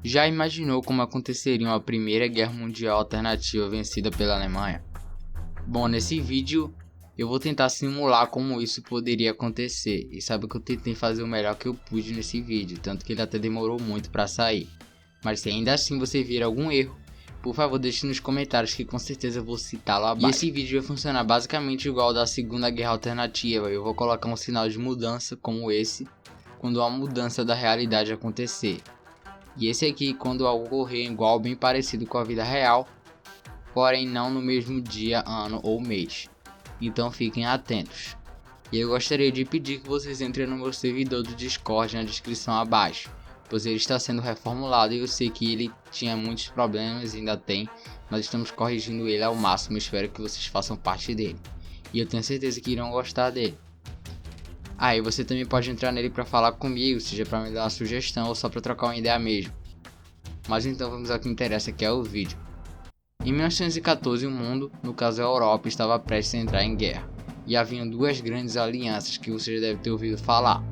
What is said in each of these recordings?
Já imaginou como aconteceria uma Primeira Guerra Mundial alternativa vencida pela Alemanha? Bom, nesse vídeo eu vou tentar simular como isso poderia acontecer, e sabe que eu tentei fazer o melhor que eu pude nesse vídeo, tanto que ele até demorou muito para sair. Mas se ainda assim você vir algum erro, por favor deixe nos comentários que com certeza eu vou citá-lo abaixo. E esse vídeo vai funcionar basicamente igual ao da Segunda Guerra Alternativa. Eu vou colocar um sinal de mudança como esse, quando a mudança da realidade acontecer. E esse aqui quando ocorrer igual bem parecido com a vida real, porém não no mesmo dia, ano ou mês. Então fiquem atentos. E eu gostaria de pedir que vocês entrem no meu servidor do Discord na descrição abaixo, pois ele está sendo reformulado e eu sei que ele tinha muitos problemas e ainda tem, mas estamos corrigindo ele ao máximo. Espero que vocês façam parte dele, e eu tenho certeza que irão gostar dele. E você também pode entrar nele para falar comigo, seja para me dar uma sugestão ou só para trocar uma ideia mesmo. Mas então vamos ao que interessa, que é o vídeo. Em 1914 o mundo, no caso a Europa, estava prestes a entrar em guerra, e haviam duas grandes alianças que você já deve ter ouvido falar,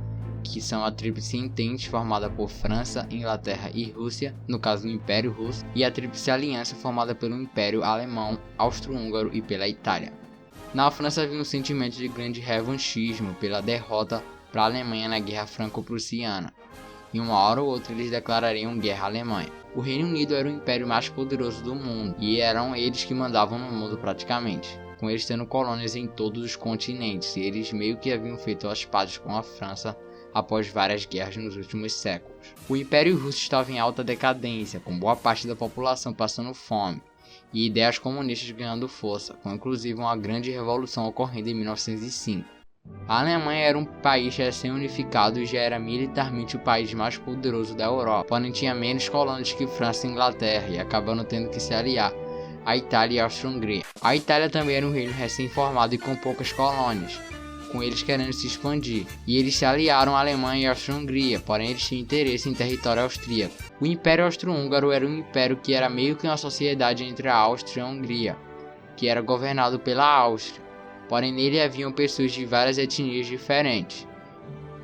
que são a Tríplice Entente, formada por França, Inglaterra e Rússia, no caso do Império Russo, e a Tríplice Aliança, formada pelo Império Alemão, Austro-Húngaro e pela Itália. Na França havia um sentimento de grande revanchismo pela derrota para a Alemanha na Guerra Franco-Prussiana, e uma hora ou outra eles declarariam guerra à Alemanha. O Reino Unido era o império mais poderoso do mundo, e eram eles que mandavam no mundo praticamente, com eles tendo colônias em todos os continentes, e eles meio que haviam feito as pazes com a França após várias guerras nos últimos séculos. O Império Russo estava em alta decadência, com boa parte da população passando fome, e ideias comunistas ganhando força, com inclusive uma grande revolução ocorrendo em 1905. A Alemanha era um país recém-unificado e já era militarmente o país mais poderoso da Europa, porém tinha menos colônias que França e Inglaterra, e acabando tendo que se aliar à Itália e à Áustria-Hungria. A Itália também era um reino recém-formado e com poucas colônias, com eles querendo se expandir, e eles se aliaram à Alemanha e à Áustria-Hungria, porém eles tinham interesse em território austríaco. O Império Austro-Húngaro era um império que era meio que uma sociedade entre a Áustria e a Hungria, que era governado pela Áustria, porém nele haviam pessoas de várias etnias diferentes,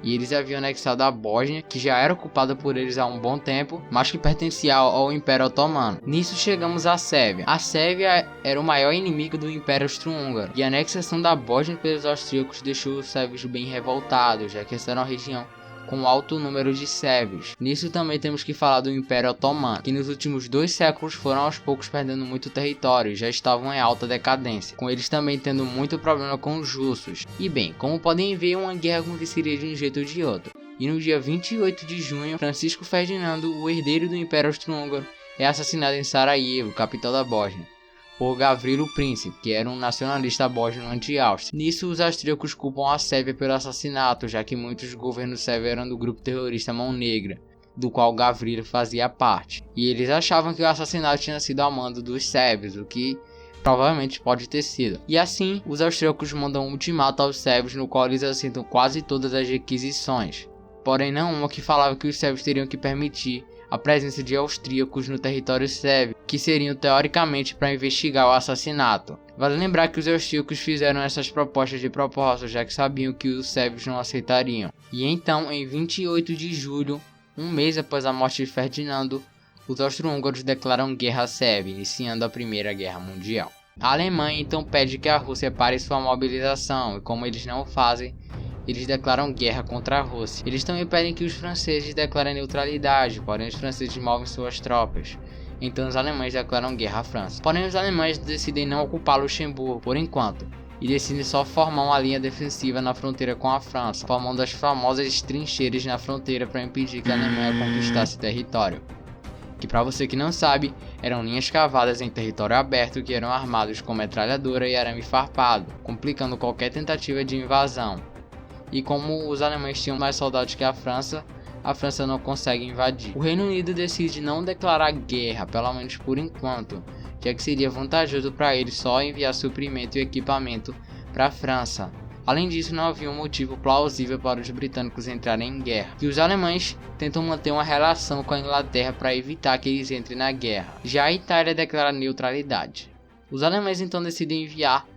e eles haviam anexado a Bósnia, que já era ocupada por eles há um bom tempo, mas que pertencia ao Império Otomano. Nisso chegamos à Sérvia. A Sérvia era o maior inimigo do Império Austro-Húngaro, e a anexação da Bósnia pelos austríacos deixou os sérvios bem revoltados, já que essa era uma região com alto número de sérvios. Nisso também temos que falar do Império Otomano, que nos últimos 2 séculos foram aos poucos perdendo muito território e já estavam em alta decadência, com eles também tendo muito problema com os russos. E bem, como podem ver, uma guerra aconteceria de um jeito ou de outro. E no dia 28 de junho, Francisco Ferdinando, o herdeiro do Império Austro-Húngaro, é assassinado em Sarajevo, capital da Bósnia, por Gavrilo Princip, que era um nacionalista bósnio anti-Áustria. Nisso, os austríacos culpam a Sérvia pelo assassinato, já que muitos governos sérvios eram do grupo terrorista Mão Negra, do qual Gavrilo fazia parte. E eles achavam que o assassinato tinha sido a mando dos sérvios, o que provavelmente pode ter sido. E assim, os austríacos mandam um ultimato aos sérvios, no qual eles aceitam quase todas as requisições, porém não uma que falava que os sérvios teriam que permitir a presença de austríacos no território sérvio, que seriam teoricamente para investigar o assassinato. Vale lembrar que os austríacos fizeram essas propostas de propósito, já que sabiam que os sérvios não aceitariam. E então, em 28 de julho, um mês após a morte de Ferdinando, os austro-húngaros declaram guerra à Sérvia, iniciando a Primeira Guerra Mundial. A Alemanha então pede que a Rússia pare sua mobilização, e como eles não o fazem, eles declaram guerra contra a Rússia. Eles também pedem que os franceses declarem neutralidade, porém os franceses movem suas tropas. Então os alemães declaram guerra à França. Porém os alemães decidem não ocupar Luxemburgo por enquanto, e decidem só formar uma linha defensiva na fronteira com a França, formando as famosas trincheiras na fronteira para impedir que a Alemanha conquistasse território. Que, para você que não sabe, eram linhas cavadas em território aberto que eram armados com metralhadora e arame farpado, complicando qualquer tentativa de invasão. E como os alemães tinham mais soldados que a França não consegue invadir. O Reino Unido decide não declarar guerra, pelo menos por enquanto, já que seria vantajoso para eles só enviar suprimento e equipamento para a França. Além disso, não havia um motivo plausível para os britânicos entrarem em guerra, e os alemães tentam manter uma relação com a Inglaterra para evitar que eles entrem na guerra. Já a Itália declara neutralidade. Os alemães então decidem enviar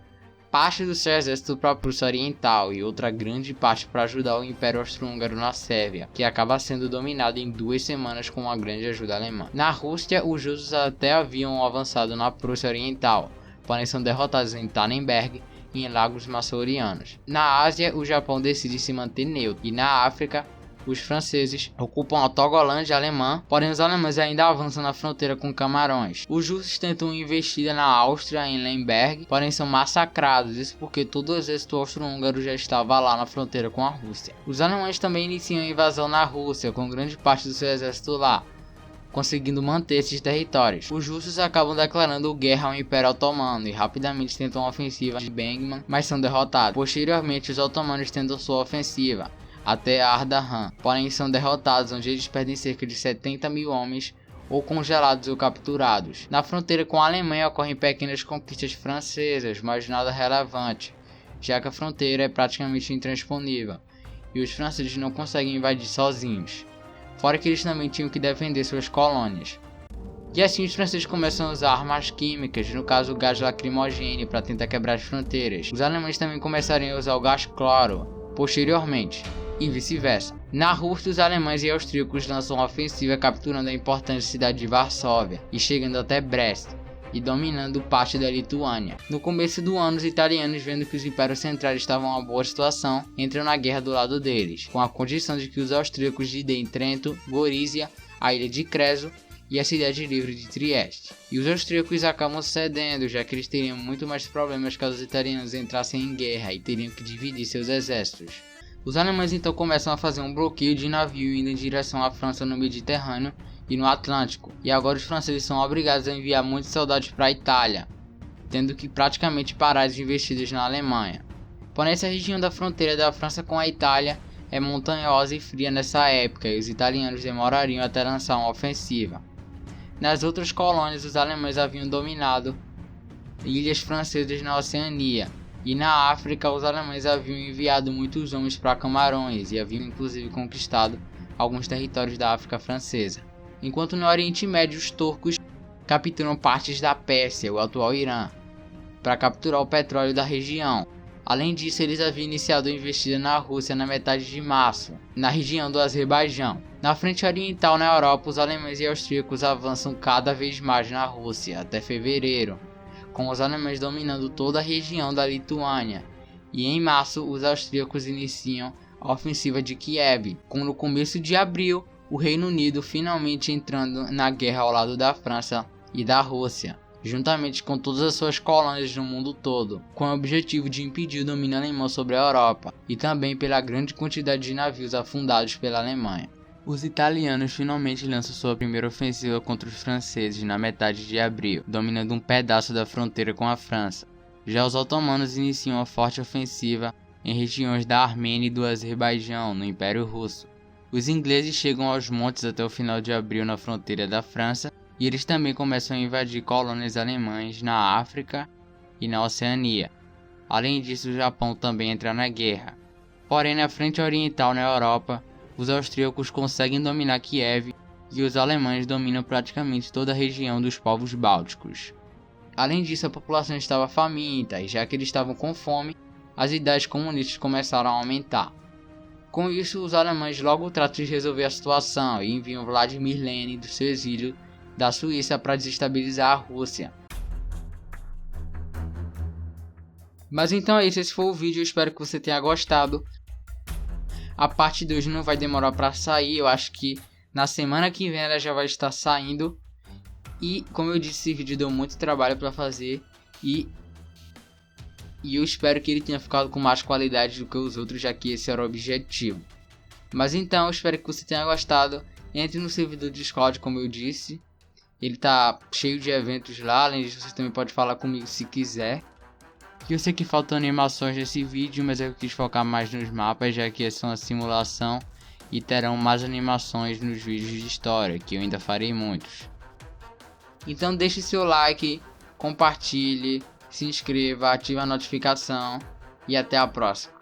parte do seu exército para a Prússia Oriental e outra grande parte para ajudar o Império Austro-Húngaro na Sérvia, que acaba sendo dominado em 2 semanas com uma grande ajuda alemã. Na Rússia, os russos até haviam avançado na Prússia Oriental, porém são derrotados em Tannenberg e em Lagos Massourianos. Na Ásia, o Japão decide se manter neutro, e na África, os franceses ocupam a Togolândia alemã, porém os alemães ainda avançam na fronteira com Camarões. Os russos tentam uma investida na Áustria, em Lemberg, porém são massacrados, isso porque todo o exército austro-húngaro já estava lá na fronteira com a Rússia. Os alemães também iniciam a invasão na Rússia, com grande parte do seu exército lá, conseguindo manter esses territórios. Os russos acabam declarando guerra ao Império Otomano e rapidamente tentam uma ofensiva de Bengman, mas são derrotados. Posteriormente, os otomanos tentam sua ofensiva até Ardahan, porém são derrotados, onde eles perdem cerca de 70 mil homens ou congelados ou capturados. Na fronteira com a Alemanha ocorrem pequenas conquistas francesas, mas nada relevante, já que a fronteira é praticamente intransponível e os franceses não conseguem invadir sozinhos, fora que eles também tinham que defender suas colônias. E assim os franceses começam a usar armas químicas, no caso o gás lacrimogêneo, para tentar quebrar as fronteiras. Os alemães também começaram a usar o gás cloro posteriormente, e vice-versa. Na Rússia, os alemães e austríacos lançam uma ofensiva capturando a importante cidade de Varsóvia e chegando até Brest e dominando parte da Lituânia. No começo do ano, os italianos, vendo que os impérios centrais estavam em uma boa situação, entram na guerra do lado deles, com a condição de que os austríacos lhe deem Trento, Gorizia, a ilha de Creso e a cidade livre de Trieste. E os austríacos acabam cedendo, já que eles teriam muito mais problemas caso os italianos entrassem em guerra e teriam que dividir seus exércitos. Os alemães então começam a fazer um bloqueio de navio indo em direção à França no Mediterrâneo e no Atlântico, e agora os franceses são obrigados a enviar muitos soldados para a Itália, tendo que praticamente parar as investidas na Alemanha. Porém, essa região da fronteira da França com a Itália é montanhosa e fria nessa época, e os italianos demorariam até lançar uma ofensiva. Nas outras colônias, os alemães haviam dominado ilhas francesas na Oceania, e na África os alemães haviam enviado muitos homens para Camarões e haviam inclusive conquistado alguns territórios da África francesa. Enquanto no Oriente Médio os turcos capturam partes da Pérsia, o atual Irã, para capturar o petróleo da região. Além disso, eles haviam iniciado a investida na Rússia na metade de março, na região do Azerbaijão. Na frente oriental na Europa, os alemães e austríacos avançam cada vez mais na Rússia, até fevereiro, com os alemães dominando toda a região da Lituânia, e em março os austríacos iniciam a ofensiva de Kiev, com no começo de abril o Reino Unido finalmente entrando na guerra ao lado da França e da Rússia, juntamente com todas as suas colônias no mundo todo, com o objetivo de impedir o domínio alemão sobre a Europa, e também pela grande quantidade de navios afundados pela Alemanha. Os italianos finalmente lançam sua primeira ofensiva contra os franceses na metade de abril, dominando um pedaço da fronteira com a França. Já os otomanos iniciam uma forte ofensiva em regiões da Armênia e do Azerbaijão, no Império Russo. Os ingleses chegam aos montes até o final de abril na fronteira da França, e eles também começam a invadir colônias alemãs na África e na Oceania. Além disso, o Japão também entra na guerra. Porém, na frente oriental na Europa, os austríacos conseguem dominar Kiev e os alemães dominam praticamente toda a região dos povos bálticos. Além disso, a população estava faminta e já que eles estavam com fome, as ideias comunistas começaram a aumentar. Com isso, os alemães logo tratam de resolver a situação e enviam Vladimir Lenin do seu exílio da Suíça para desestabilizar a Rússia. Mas então é isso, esse foi o vídeo, eu espero que você tenha gostado. A parte 2 não vai demorar para sair, eu acho que na semana que vem ela já vai estar saindo. E como eu disse, esse vídeo deu muito trabalho para fazer e eu espero que ele tenha ficado com mais qualidade do que os outros, já que esse era o objetivo. Mas então, eu espero que você tenha gostado. Entre no servidor Discord, como eu disse. Ele tá cheio de eventos lá, além disso você também pode falar comigo se quiser. E eu sei que faltam animações nesse vídeo, mas eu quis focar mais nos mapas, já que essa é uma simulação. E terão mais animações nos vídeos de história, que eu ainda farei muitos. Então deixe seu like, compartilhe, se inscreva, ative a notificação e até a próxima.